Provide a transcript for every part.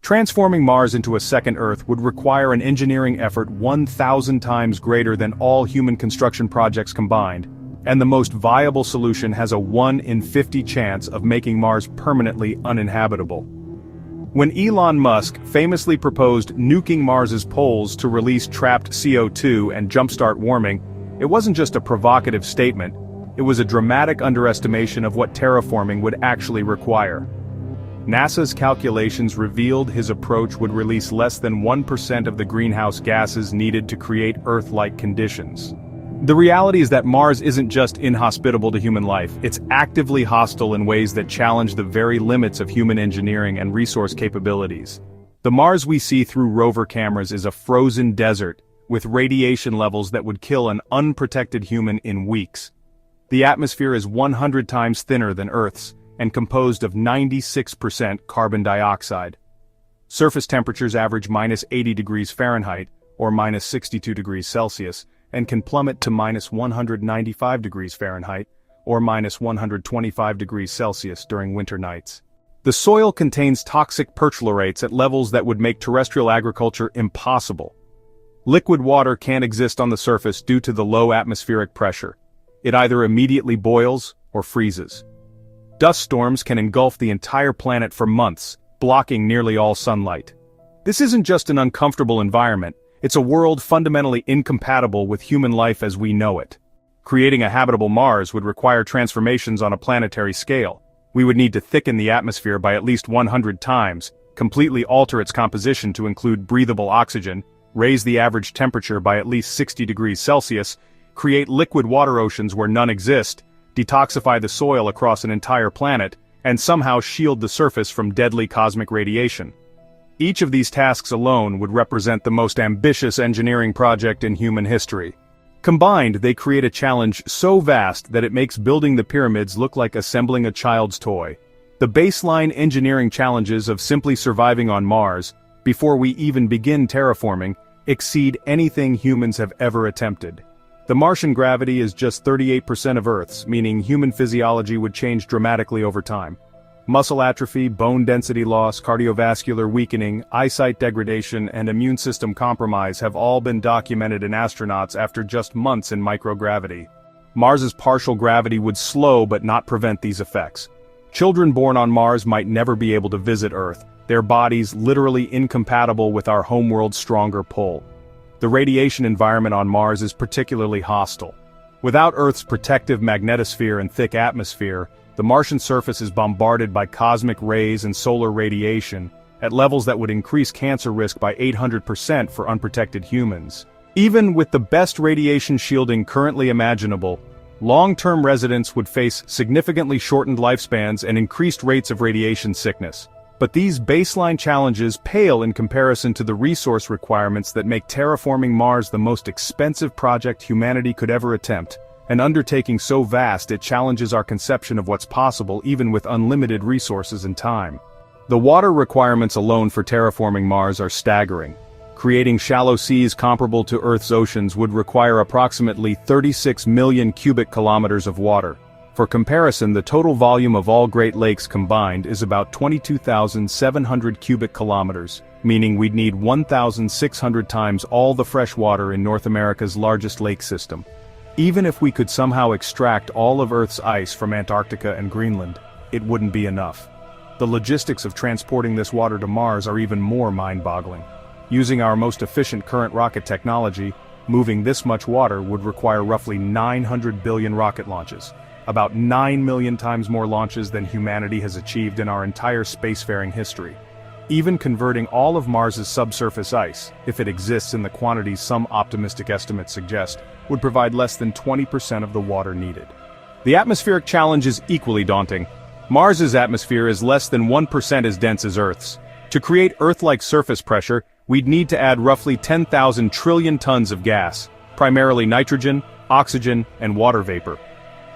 Transforming Mars into a second Earth would require an engineering effort 1,000 times greater than all human construction projects combined, and the most viable solution has a 1 in 50 chance of making Mars permanently uninhabitable. When Elon Musk famously proposed nuking Mars's poles to release trapped CO2 and jumpstart warming, it wasn't just a provocative statement, it was a dramatic underestimation of what terraforming would actually require. NASA's calculations revealed his approach would release less than 1% of the greenhouse gases needed to create Earth-like conditions. The reality is that Mars isn't just inhospitable to human life, it's actively hostile in ways that challenge the very limits of human engineering and resource capabilities. The Mars we see through rover cameras is a frozen desert, with radiation levels that would kill an unprotected human in weeks. The atmosphere is 100 times thinner than Earth's, and composed of 96% carbon dioxide. Surface temperatures average -80 degrees Fahrenheit, or -62 degrees Celsius, and can plummet to -195 degrees Fahrenheit, or -125 degrees Celsius during winter nights. The soil contains toxic perchlorates at levels that would make terrestrial agriculture impossible. Liquid water can't exist on the surface due to the low atmospheric pressure. It either immediately boils or freezes. Dust storms can engulf the entire planet for months, blocking nearly all sunlight. This isn't just an uncomfortable environment, it's a world fundamentally incompatible with human life as we know it. Creating a habitable Mars would require transformations on a planetary scale. We would need to thicken the atmosphere by at least 100 times, completely alter its composition to include breathable oxygen, raise the average temperature by at least 60 degrees Celsius, create liquid water oceans where none exist, detoxify the soil across an entire planet, and somehow shield the surface from deadly cosmic radiation. Each of these tasks alone would represent the most ambitious engineering project in human history. Combined, they create a challenge so vast that it makes building the pyramids look like assembling a child's toy. The baseline engineering challenges of simply surviving on Mars, before we even begin terraforming, exceed anything humans have ever attempted. The Martian gravity is just 38% of Earth's, meaning human physiology would change dramatically over time. Muscle atrophy, bone density loss, cardiovascular weakening, eyesight degradation, and immune system compromise have all been documented in astronauts after just months in microgravity. Mars's partial gravity would slow but not prevent these effects. Children born on Mars might never be able to visit Earth, their bodies literally incompatible with our homeworld's stronger pull. The radiation environment on Mars is particularly hostile. Without Earth's protective magnetosphere and thick atmosphere, the Martian surface is bombarded by cosmic rays and solar radiation, at levels that would increase cancer risk by 800% for unprotected humans. Even with the best radiation shielding currently imaginable, long-term residents would face significantly shortened lifespans and increased rates of radiation sickness. But these baseline challenges pale in comparison to the resource requirements that make terraforming Mars the most expensive project humanity could ever attempt, an undertaking so vast it challenges our conception of what's possible even with unlimited resources and time. The water requirements alone for terraforming Mars are staggering. Creating shallow seas comparable to Earth's oceans would require approximately 36 million cubic kilometers of water. For comparison, the total volume of all Great Lakes combined is about 22,700 cubic kilometers, meaning we'd need 1,600 times all the fresh water in North America's largest lake system. Even if we could somehow extract all of Earth's ice from Antarctica and Greenland, it wouldn't be enough. The logistics of transporting this water to Mars are even more mind-boggling. Using our most efficient current rocket technology, moving this much water would require roughly 900 billion rocket launches. About 9 million times more launches than humanity has achieved in our entire spacefaring history. Even converting all of Mars's subsurface ice, if it exists in the quantities some optimistic estimates suggest, would provide less than 20% of the water needed. The atmospheric challenge is equally daunting. Mars's atmosphere is less than 1% as dense as Earth's. To create Earth-like surface pressure, we'd need to add roughly 10,000 trillion tons of gas, primarily nitrogen, oxygen, and water vapor.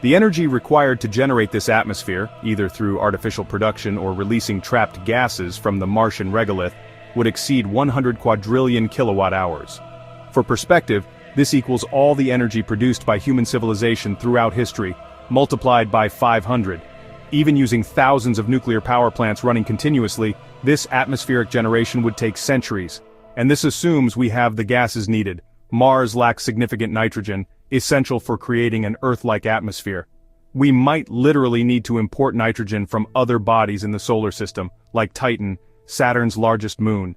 The energy required to generate this atmosphere, either through artificial production or releasing trapped gases from the Martian regolith, would exceed 100 quadrillion kilowatt-hours. For perspective, this equals all the energy produced by human civilization throughout history, multiplied by 500. Even using thousands of nuclear power plants running continuously, This atmospheric generation would take centuries, and this assumes we have the gases needed. Mars lacks significant nitrogen, essential for creating an Earth-like atmosphere. We might literally need to import nitrogen from other bodies in the solar system, like Titan, Saturn's largest moon.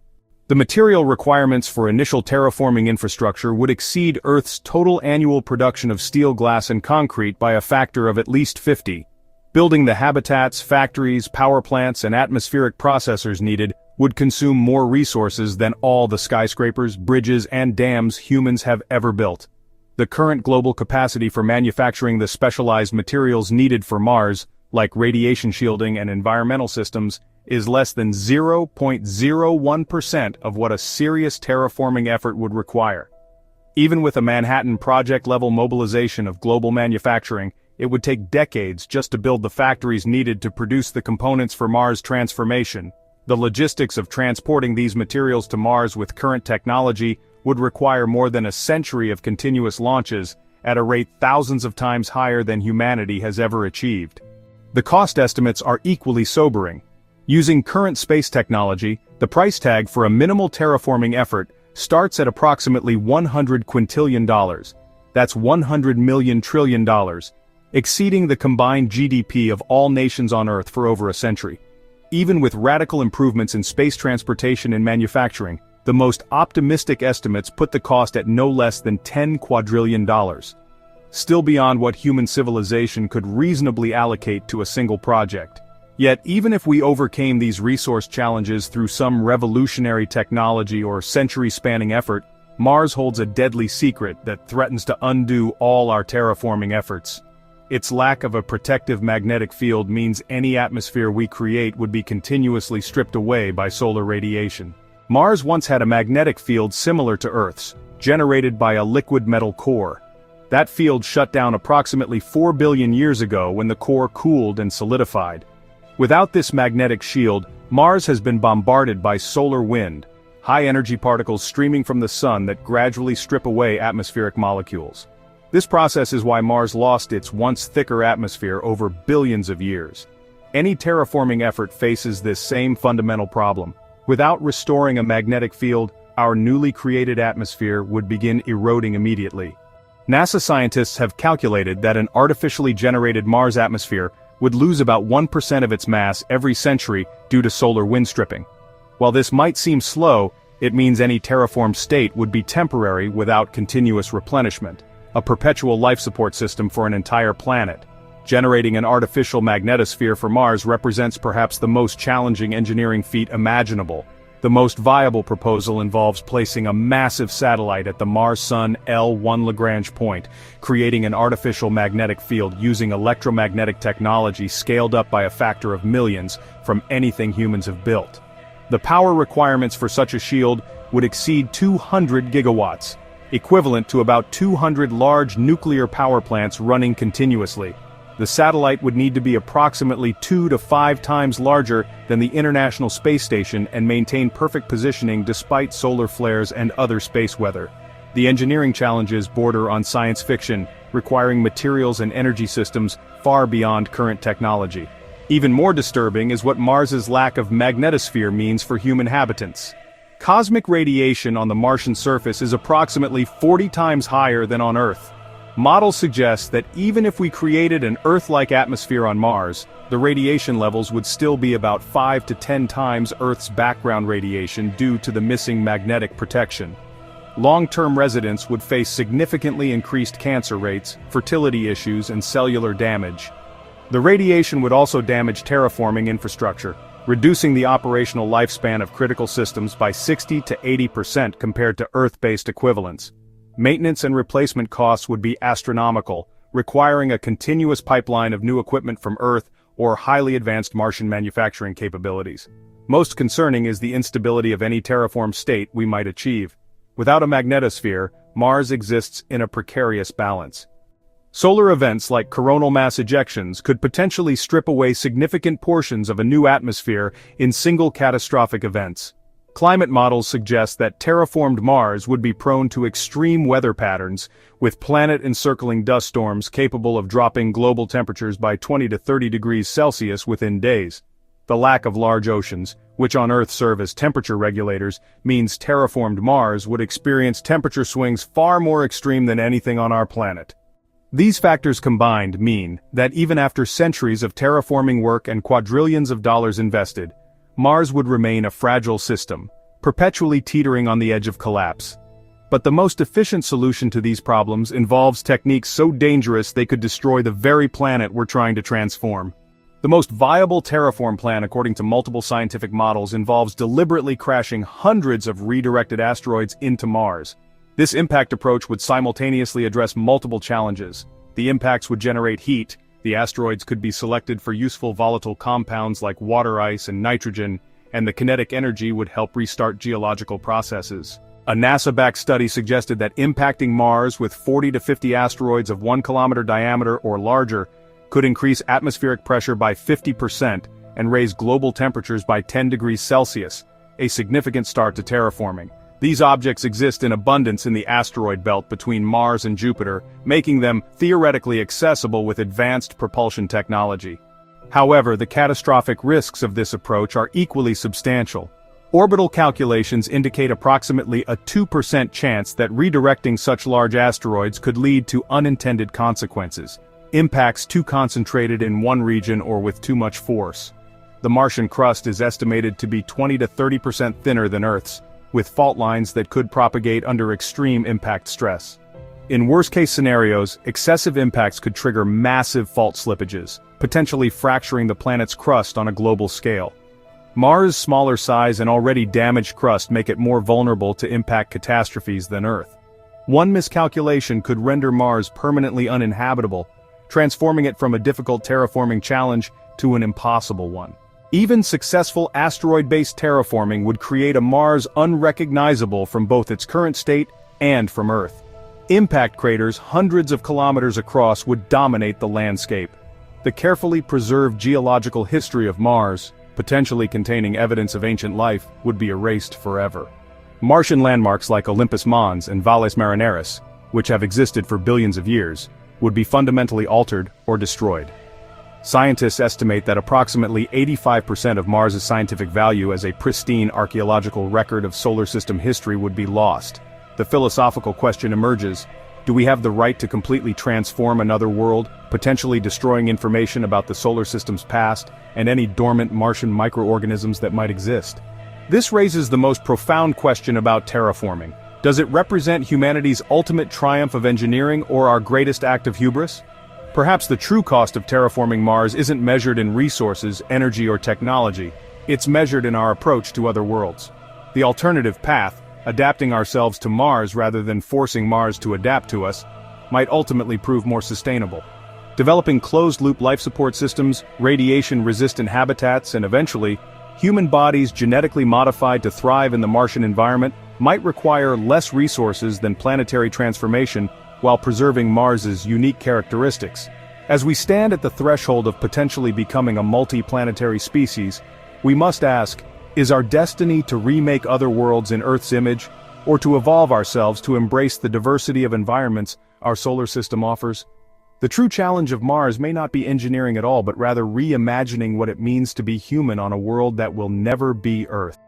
The material requirements for initial terraforming infrastructure would exceed Earth's total annual production of steel, glass, and concrete by a factor of at least 50. Building the habitats, factories, power plants, and atmospheric processors needed would consume more resources than all the skyscrapers, bridges, and dams humans have ever built. The current global capacity for manufacturing the specialized materials needed for Mars, like radiation shielding and environmental systems, is less than 0.01% of what a serious terraforming effort would require. Even with a Manhattan Project-level mobilization of global manufacturing, it would take decades just to build the factories needed to produce the components for Mars transformation. The logistics of transporting these materials to Mars with current technology would require more than a century of continuous launches, at a rate thousands of times higher than humanity has ever achieved. The cost estimates are equally sobering. Using current space technology, the price tag for a minimal terraforming effort starts at approximately $100 quintillion. That's $100 million trillion, exceeding the combined GDP of all nations on Earth for over a century. Even with radical improvements in space transportation and manufacturing, the most optimistic estimates put the cost at no less than $10 quadrillion. Still beyond what human civilization could reasonably allocate to a single project. Yet even if we overcame these resource challenges through some revolutionary technology or century-spanning effort, Mars holds a deadly secret that threatens to undo all our terraforming efforts. Its lack of a protective magnetic field means any atmosphere we create would be continuously stripped away by solar radiation. Mars once had a magnetic field similar to Earth's, generated by a liquid metal core. That field shut down approximately 4 billion years ago when the core cooled and solidified. Without this magnetic shield, Mars has been bombarded by solar wind, high-energy particles streaming from the sun that gradually strip away atmospheric molecules. This process is why Mars lost its once thicker atmosphere over billions of years. Any terraforming effort faces this same fundamental problem. Without restoring a magnetic field, our newly created atmosphere would begin eroding immediately. NASA scientists have calculated that an artificially generated Mars atmosphere would lose about 1% of its mass every century due to solar wind stripping. While this might seem slow, it means any terraformed state would be temporary without continuous replenishment, a perpetual life support system for an entire planet. Generating an artificial magnetosphere for Mars represents perhaps the most challenging engineering feat imaginable. The most viable proposal involves placing a massive satellite at the Mars-Sun L1 Lagrange point, creating an artificial magnetic field using electromagnetic technology scaled up by a factor of millions from anything humans have built. The power requirements for such a shield would exceed 200 gigawatts, equivalent to about 200 large nuclear power plants running continuously. The satellite would need to be approximately 2 to 5 times larger than the International Space Station and maintain perfect positioning despite solar flares and other space weather. The engineering challenges border on science fiction, requiring materials and energy systems far beyond current technology. Even more disturbing is what Mars's lack of magnetosphere means for human habitants. Cosmic radiation on the Martian surface is approximately 40 times higher than on Earth. Models suggest that even if we created an Earth-like atmosphere on Mars, the radiation levels would still be about 5 to 10 times Earth's background radiation due to the missing magnetic protection. Long-term residents would face significantly increased cancer rates, fertility issues, and cellular damage. The radiation would also damage terraforming infrastructure, reducing the operational lifespan of critical systems by 60 to 80% compared to Earth-based equivalents. Maintenance and replacement costs would be astronomical, requiring a continuous pipeline of new equipment from Earth or highly advanced Martian manufacturing capabilities. Most concerning is the instability of any terraformed state we might achieve. Without a magnetosphere, Mars exists in a precarious balance. Solar events like coronal mass ejections could potentially strip away significant portions of a new atmosphere in single catastrophic events. Climate models suggest that terraformed Mars would be prone to extreme weather patterns, with planet-encircling dust storms capable of dropping global temperatures by 20 to 30 degrees Celsius within days. The lack of large oceans, which on Earth serve as temperature regulators, means terraformed Mars would experience temperature swings far more extreme than anything on our planet. These factors combined mean that even after centuries of terraforming work and quadrillions of dollars invested, Mars would remain a fragile system, perpetually teetering on the edge of collapse. But the most efficient solution to these problems involves techniques so dangerous they could destroy the very planet we're trying to transform. The most viable terraform plan, according to multiple scientific models, involves deliberately crashing hundreds of redirected asteroids into Mars. This impact approach would simultaneously address multiple challenges. The impacts would generate heat, the asteroids could be selected for useful volatile compounds like water ice and nitrogen, and the kinetic energy would help restart geological processes. A NASA-backed study suggested that impacting Mars with 40 to 50 asteroids of 1 kilometer diameter or larger could increase atmospheric pressure by 50% and raise global temperatures by 10 degrees Celsius, a significant start to terraforming. These objects exist in abundance in the asteroid belt between Mars and Jupiter, making them theoretically accessible with advanced propulsion technology. However, the catastrophic risks of this approach are equally substantial. Orbital calculations indicate approximately a 2% chance that redirecting such large asteroids could lead to unintended consequences. Impacts too concentrated in one region or with too much force. The Martian crust is estimated to be 20 to 30% thinner than Earth's, with fault lines that could propagate under extreme impact stress. In worst-case scenarios, excessive impacts could trigger massive fault slippages, potentially fracturing the planet's crust on a global scale. Mars' smaller size and already damaged crust make it more vulnerable to impact catastrophes than Earth. One miscalculation could render Mars permanently uninhabitable, transforming it from a difficult terraforming challenge to an impossible one. Even successful asteroid-based terraforming would create a Mars unrecognizable from both its current state and from Earth. Impact craters hundreds of kilometers across would dominate the landscape. The carefully preserved geological history of Mars, potentially containing evidence of ancient life, would be erased forever. Martian landmarks like Olympus Mons and Valles Marineris, which have existed for billions of years, would be fundamentally altered or destroyed. Scientists estimate that approximately 85% of Mars's scientific value as a pristine archaeological record of solar system history would be lost. The philosophical question emerges: do we have the right to completely transform another world, potentially destroying information about the solar system's past and any dormant Martian microorganisms that might exist? This raises the most profound question about terraforming. Does it represent humanity's ultimate triumph of engineering or our greatest act of hubris? Perhaps the true cost of terraforming Mars isn't measured in resources, energy, or technology. It's measured in our approach to other worlds. The alternative path, adapting ourselves to Mars rather than forcing Mars to adapt to us, might ultimately prove more sustainable. Developing closed-loop life support systems, radiation-resistant habitats, and eventually, human bodies genetically modified to thrive in the Martian environment might require less resources than planetary transformation while preserving Mars's unique characteristics. As we stand at the threshold of potentially becoming a multi-planetary species, we must ask, is our destiny to remake other worlds in Earth's image, or to evolve ourselves to embrace the diversity of environments our solar system offers? The true challenge of Mars may not be engineering at all, but rather reimagining what it means to be human on a world that will never be Earth.